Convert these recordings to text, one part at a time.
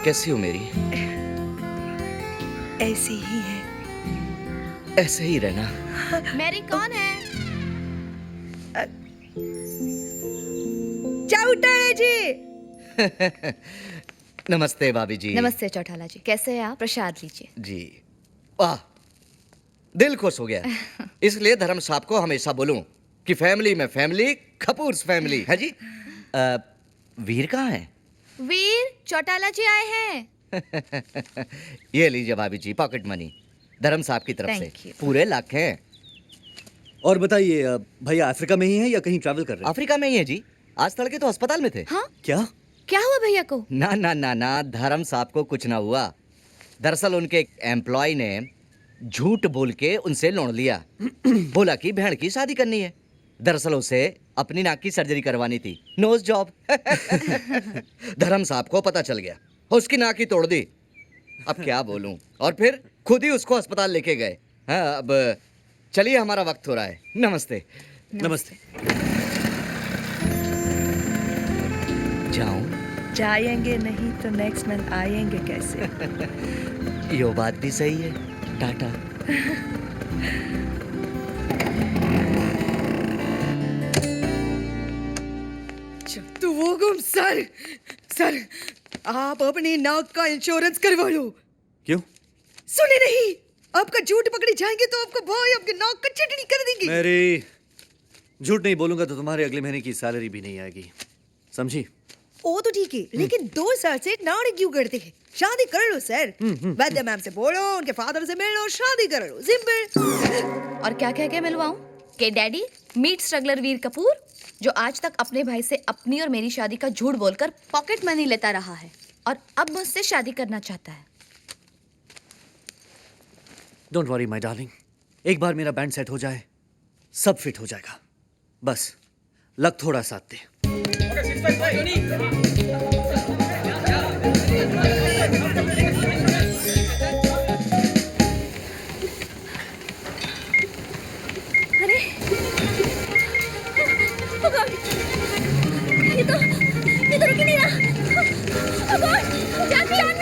कैसी हो मेरी? ऐसी ही है। ऐसे ही रहना। मैरी कौन है? चौटाला जी। नमस्ते भाभी जी। नमस्ते चौटाला जी, कैसे हैं आप? प्रसाद लीजिए। जी। वाह, दिल खुश हो गया। इसलिए धर्म साहब को हमेशा बोलूं कि फैमिली में फैमिली, कपूर्स फैमिली है जी। वीर कहाँ है? वीर, चौटाला जी आए हैं। ये लीजिए भाभी जी, पॉकेट मनी धर्म साहब की तरफ Thank से you. पूरे लाख हैं। और बताइए भैया अफ्रीका में ही है या कहीं ट्रैवल कर रहे हैं? अफ्रीका में ही है जी। आज तड़के तो अस्पताल में थे। हाँ, क्या? क्या हुआ भैया को? ना ना ना ना, धर्म साहब को कुछ ना हुआ। दरअसल उनके एक एम्प्लॉय ने झूठ बोल के उनसे लोन लिया। बोला कि बहन की शादी करनी है। दरअसल उसे अपनी नाक की सर्जरी करवानी थी, नोज जॉब। धर्म साहब को पता चल गया, उसकी नाक ही तोड़ दी। अब क्या बोलूं, और फिर खुद ही उसको अस्पताल लेके गए। हाँ, अब चलिए, हमारा वक्त हो रहा है। नमस्ते। नमस्ते। जाऊं? जाएंगे नहीं तो नेक्स्ट मंथ आएंगे कैसे? यो बात भी सही है। टाटा। तो वो गुम सर, आप अपनी नाक का इंश्योरेंस करवा लो। क्यों? सुने नहीं, आपका झूठ पकड़ी जाएंगे तो आपका भाई आपकी नाक का चटनी कर देंगे। मेरी झूठ नहीं बोलूंगा तो तुम्हारे अगले महीने की सैलरी भी नहीं आएगी, समझी? वो तो ठीक है, लेकिन 2 साल से नाटक क्यों करते हैं? शादी कर लो सर। वैद्य मैम से बोलो, उनके फादर से मिल लो, शादी कर लो, सिंपल। और क्या कह के मिलवाऊं? के डैडी मीट स्ट्रगलर वीर कपूर, जो आज तक अपने भाई से अपनी और मेरी शादी का झूठ बोलकर पॉकेट मनी लेता रहा है और अब मुझसे शादी करना चाहता है। डोंट वरी माय डार्लिंग, एक बार मेरा बैंड सेट हो जाए सब फिट हो जाएगा। बस लक थोड़ा साथ दे। अरे oh God! ये तो रुक ही नहीं रहा। Oh God! जानवी, help!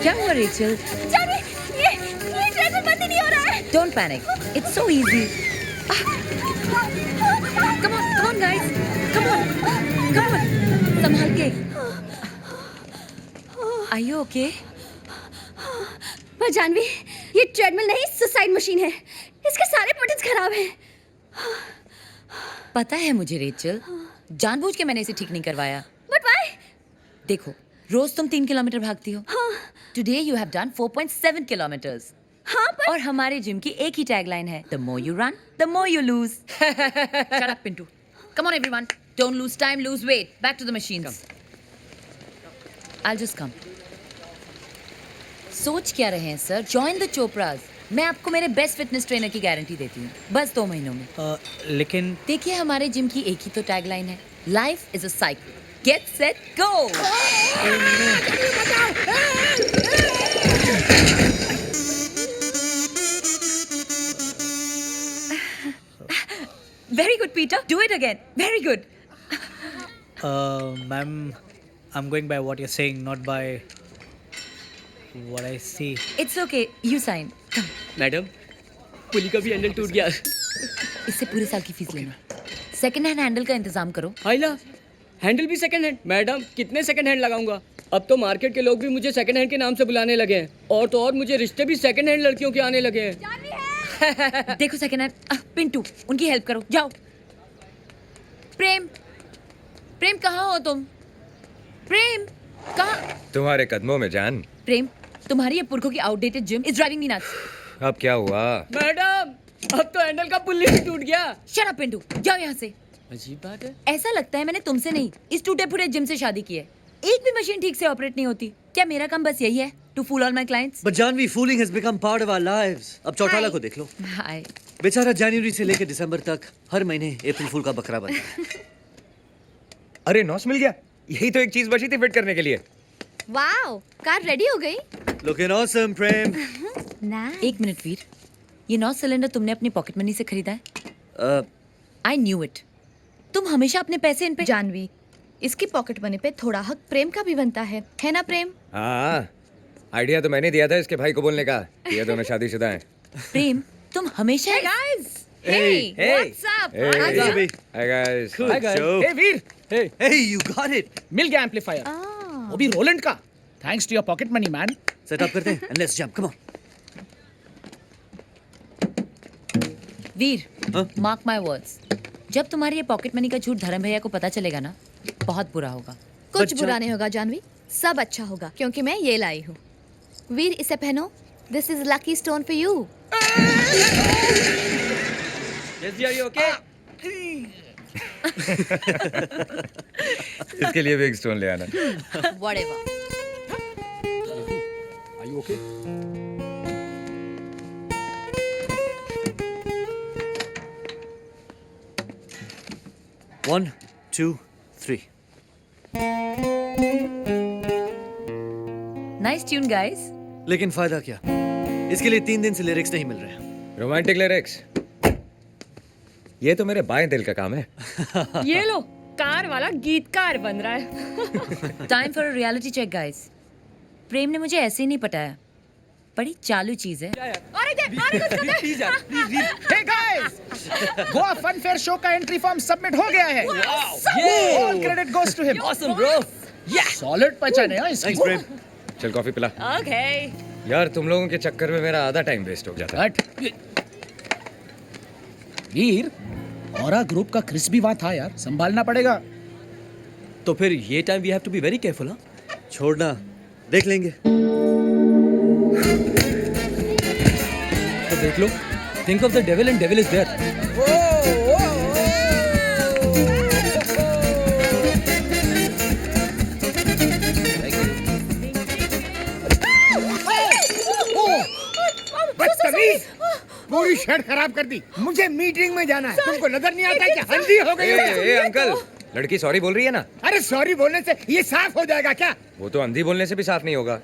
क्या हुआ रेचल? जानवी, ये ट्रेन में बंद ही नहीं हो रहा है। Don't panic. It's so easy. Come on, guys. Come on. संभाल के. Are you okay? पर जानवी, ये ट्रेडमिल नहीं, सुसाइड मशीन है। इसके सारे बटन्स खराब हैं। पता है मुझे रेचल, जानबूझ के मैंने इसे ठीक नहीं करवाया। But why? देखो, रोज तुम 3 किलोमीटर भागती हो। Today you have done 4.7 kilometers. हाँ, पर और हमारे जिम की एक ही टैगलाइन है, The more you run, the more you lose. Shut up, Pintu. Come on, everyone. Don't lose time, lose weight. Back to the machines. I'll just come. सोच क्या रहे हैं सर? Join the Chopras. मैं आपको मेरे best fitness trainer की guarantee देती हूँ, बस 2 महीनों में। लेकिन देखिए, हमारे जिम की एक ही तो टैगलाइन है, life is a cycle, get set go. Very good, Peter. Do it again. Very good. Ma'am, I'm going by what you're saying, not by what I see. It's okay. You sign. Come. Madam, pulley का भी handle टूट गया। इससे पूरे साल की fees लेना। Second hand handle का इंतजाम करो। हाइला, हैंडल भी सेकंड हैंड? मैडम, कितने सेकंड हैंड लगाऊंगा? अब तो मार्केट के लोग भी मुझे सेकंड हैंड के नाम से बुलाने लगे हैं, और तो और मुझे रिश्ते भी सेकंड हैंड लड़कियों के आने लगे हैं। देखो सेकंड हैंड, पिंटू, उनकी हेल्प करो, जाओ। प्रेम कहाँ हो तुम? प्रेम कहाँ? तुम्हारे कदमों में जान। प्रेम, तुम्हारी ये पुरखों की outdated gym is driving me nuts. अब क्या हुआ? मैडम, अब तो हैंडल का पुल्ली भी टूट गया। शट अप पिंटू, जाओ यहाँ से। अजीब बात है। ऐसा लगता है मैंने तुमसे नहीं, इस टूटे फूटे जिम से शादी की है। एक भी मशीन ठीक से ऑपरेट नहीं होती। क्या मेरा काम बस यही है, to fool all my clients? But Janvi, fooling has become part of our lives. अब चौटाला को देख लो, हाय। बेचारा जनवरी से लेकर दिसंबर तक हर महीने अप्रैल फूल का बकरा बनता है। अरे नॉस मिल गया। यही तो एक चीज बची थी फिट करने के लिए। वाओ, कार रेडी हो गई? Looking awesome, प्रेम। एक मिनट वीर, ये 9 सिलेंडर तुमने अपनी पॉकेट मनी से खरीदा है? I knew it. तुम हमेशा अपने पैसे इन पे। जानवी, इसकी पॉकेट मनी पे थोड़ा हक प्रेम का भी बनता है ना प्रेम? हाँ, आइडिया तो मैंने दिया था इसके भाई को बोलने का। ये दोनों शादीशुदा हैं। प्रेम, तुम हमेशा guys, Hey, what's up? Hey, baby. Hi guys. Hi guys. Joe. Hey Veer, hey, Hey, you got it. मिल गया एम्पलीफायर, वो भी रोलैंड का। Thanks to your pocket money man. Set up करते हैं and let's jump. Come on. वीर, हाँ? Mark my words, जब तुम्हारी ये पॉकेट मनी का झूठ धर्म भैया को पता चलेगा ना, बहुत बुरा होगा। कुछ बुरा नहीं होगा जानवी, सब अच्छा होगा क्योंकि मैं ये लाई हूँ। वीर, इसे पहनो। This is lucky stone for you. इसके लिए भी एक स्टोन ले आना। Whatever. Are you okay? One, two, three. Nice tune, guys. लेकिन फायदा क्या? इसके लिए 3 दिन से लिरिक्स नहीं मिल रहे हैं। रोमांटिक लिरिक्स, ये तो मेरे बाएं दिल का काम है। ये लो, कार वाला गीतकार बन रहा है। Time for a reality check, guys. प्रेम ने मुझे ऐसे ही नहीं पटाया, बड़ी चालू चीज है। Hey guys, Goa fun fair show का एंट्री फॉर्म सबमिट हो गया है। All credit goes to him. Awesome, bro. Solid पहचाने हैं इसकी। Thanks, प्रेम। चल कॉफी पिला। Okay. यार तुम लोगों के चक्कर में मेरा आधा टाइम वेस्ट हो जाता है। वीर, औरा ग्रुप का क्रिस भी वहाँ था यार, संभालना पड़ेगा। तो फिर ये time we have to be very careful, हाँ? छोड़ना, देख लेंगे। तो देख लो, think of the devil and devil is there. बदतमीज, पूरी शर्ट खराब कर दी। मुझे मीटिंग में जाना है। तुमको नजर नहीं आता कि हल्दी हो गई है? ए अंकल, लड़की सॉरी बोल रही है ना? अरे सॉरी बोलने से ये साफ हो जाएगा क्या? वो तो अंधी बोलने से भी साफ नहीं होगा।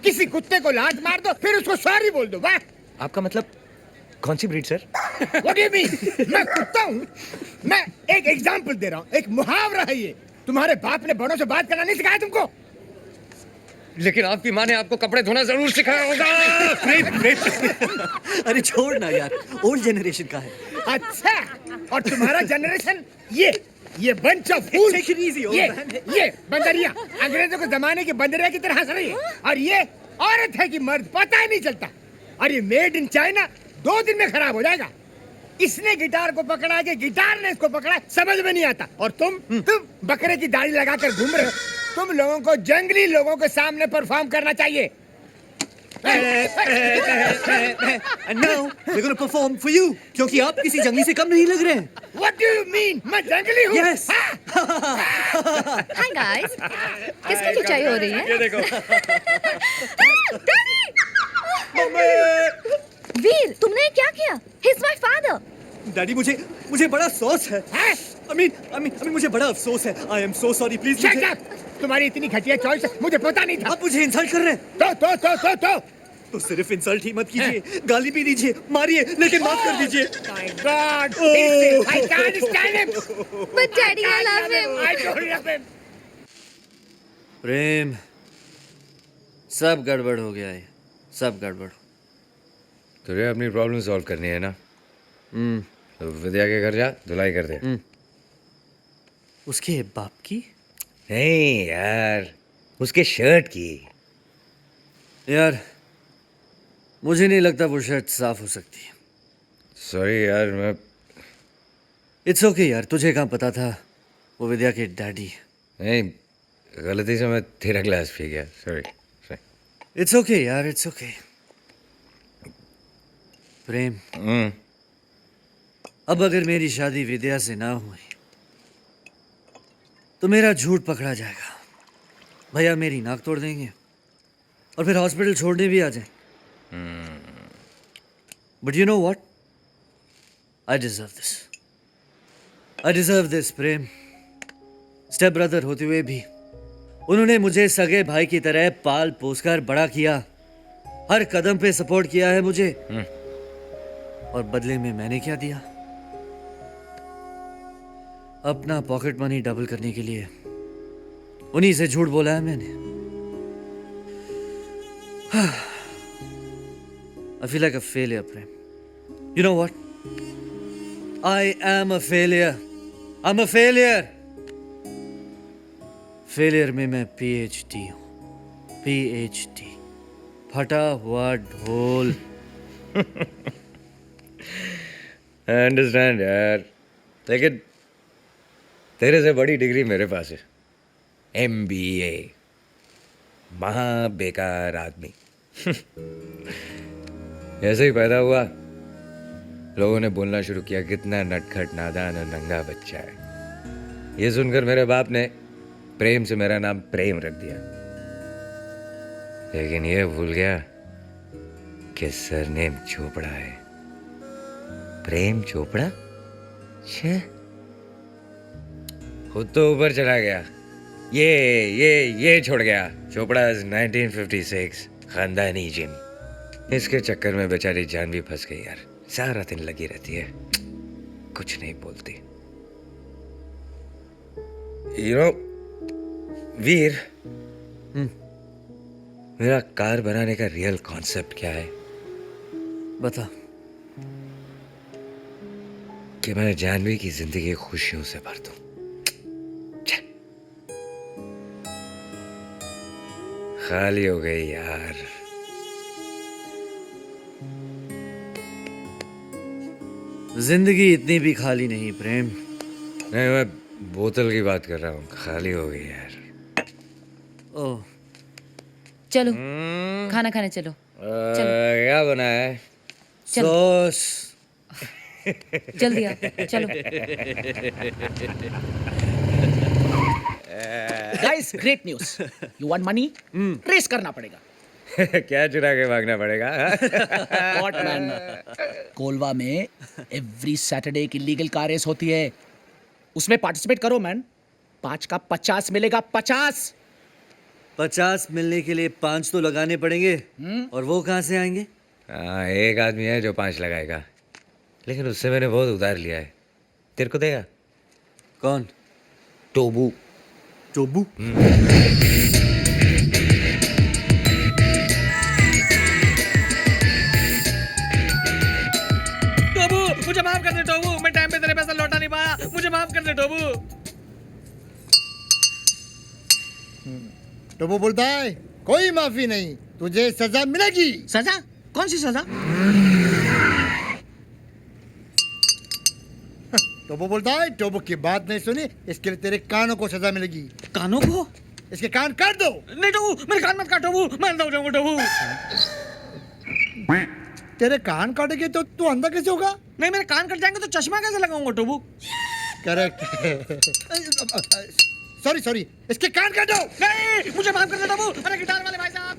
किसी कुत्ते को लात मार दो, फिर उसको सॉरी बोल दो। वाह! आपका मतलब कौन सी breed sir? What do you mean? मैं कुत्ता हूँ? मैं एक एग्जाम्पल दे रहा हूँ, एक मुहावरा है ये। तुम्हारे बाप ने बड़ों से बात करना नहीं सिखाया तुमको? लेकिन आपकी माँ ने आपको कपड़े धोना जरूर सिखाया होगा। अरे छोड़ ना यार, ओल्ड जनरेशन का है। अच्छा, और तुम्हारा जनरेशन ये बंच ऑफ फूल। ये बंदरिया अंग्रेजों के जमाने की बंदरिया की तरह हंस रही है, और ये औरत है कि मर्द पता ही नहीं चलता। और ये मेड इन चाइना 2 दिन में खराब हो जाएगा। इसने गिटार को पकड़ा के गिटार ने इसको पकड़ा, समझ में नहीं आता। और तुम बकरे की दाढ़ी लगाकर घूम रहे हो। तुम लोगों को जंगली लोगों के सामने परफॉर्म करना चाहिए। And now we're going to perform for you, क्योंकि आप किसी जंगली से कम नहीं लग रहे हैं। What do you mean? मैं जंगली हूँ? Yes. हाय गाइस, किसकी खिंचाई हो रही है? ये देखो। वीर, तुमने ये क्या किया? He's my father. डैडी, मुझे बड़ा अफसोस है। I mean, मुझे बड़ा अफसोस है। I am so sorry, please। Shut up! तुम्हारी इतनी घटिया चॉइस मुझे पता नहीं था। आप मुझे इंसल्ट कर रहे हैं। तो सिर्फ इंसल्ट ही मत कीजिए, गाली भी दीजिए, मारिए, लेकिन माफ कर दीजिए। My God! I can't stand him. But daddy, I love him. I don't love him. प्रेम, सब गड़बड़ हो गया है, सब गड़बड़। तुझे अपनी प्रॉब्लम सॉल्व करनी है ना? तो विद्या के घर जा, धुलाई कर दे। उसके बाप की? नहीं यार, उसके शर्ट की। यार, मुझे नहीं लगता वो शर्ट साफ हो सकती है। सॉरी यार, मैं इट्स ओके यार, तुझे कहाँ पता था वो विद्या के डैडी? नहीं, गलती से मैं तेरा ग्लास पी गया। सॉरी। इट्स ओके यार, इट्स ओके। प्रेम, अब अगर मेरी शादी विद्या से ना हुई तो मेरा झूठ पकड़ा जाएगा। भैया मेरी नाक तोड़ देंगे और फिर हॉस्पिटल छोड़ने भी आ जाए। But you know what, I deserve this Prem. Step brother होते हुए भी उन्होंने मुझे सगे भाई की तरह पाल पोसकर बड़ा किया, हर कदम पे सपोर्ट किया है मुझे। और बदले में मैंने क्या दिया? अपना पॉकेट मनी डबल करने के लिए उन्हीं से झूठ बोला है मैंने। I feel like a failure, Prem. You know what? I am a failure. I'm a failure. Failure में मैं PhD हूँ, PhD, फटा हुआ ढोल। आई अंडरस्टैंड यार, लेकिन तेरे से बड़ी डिग्री मेरे पास है, MBA। महा बेकार आदमी। ऐसे ही पैदा हुआ, लोगों ने बोलना शुरू किया कितना नटखट नादान और नंगा बच्चा है। ये सुनकर मेरे बाप ने प्रेम से मेरा नाम प्रेम रख दिया, लेकिन ये भूल गया कि सरनेम चोपड़ा है। प्रेम चोपड़ा? छे, खुद तो ऊपर चला गया, ये छोड़ गया। चोपड़ा 1956, खानदानी जिम। इसके चक्कर में बेचारी जान भी फंस गई यार, सारा दिन लगी रहती है, कुछ नहीं बोलती। You know, वीर, मेरा कार बनाने का रियल कॉन्सेप्ट क्या है? बता। कि मैं जानवी की जिंदगी खुशियों से भर दूं। खाली हो गई यार। जिंदगी इतनी भी खाली नहीं प्रेम। नहीं, मैं बोतल की बात कर रहा हूँ, खाली हो गई यार। ओह, चलो खाना खाने चलो। क्या बना है? सॉस। जल्दी आओ, चलो। Guys, great news. You want money? Race करना पड़ेगा। क्या चुरा के भागना पड़ेगा? What man? कोलवा में एवरी सैटरडे की लीगल कार रेस होती है, उसमें पार्टिसिपेट करो मैन। 5 का 50 मिलेगा, 50। 50 मिलने के लिए 5 तो लगाने पड़ेंगे। और वो कहाँ से आएंगे? हाँ, एक आदमी है जो 5 लगाएगा, लेकिन उससे मैंने बहुत उधार लिया है। तेरे को देगा? कौन? टोबू। टोबू? टोबू, मुझे माफ कर दे टोबू, मैं टाइम पे तेरे पैसा लौटा नहीं पाया, मुझे माफ कर दे टोबू। टोबू बोलता है कोई माफी नहीं, तुझे सजा मिलेगी। सजा? कौन सी सजा? टोबू बोलता है टोबू की बात नहीं सुनी, इसके लिए तेरे कानों को सजा मिलेगी। कानों को? इसके कान काट दो। नहीं टोबू, मेरे कान मत काट टोबू, मैं अंधा हो जाऊंगा टोबू। तेरे कान काटेंगे तो तू अंधा कैसे होगा? नहीं, मेरे कान कट जाएंगे तो चश्मा कैसे लगाऊंगा टोबू? करेक्ट। सॉरी, इसके कान काटो। नहीं, मुझे माफ कर दो टोबू। अरे गिटार वाले भाई साहब।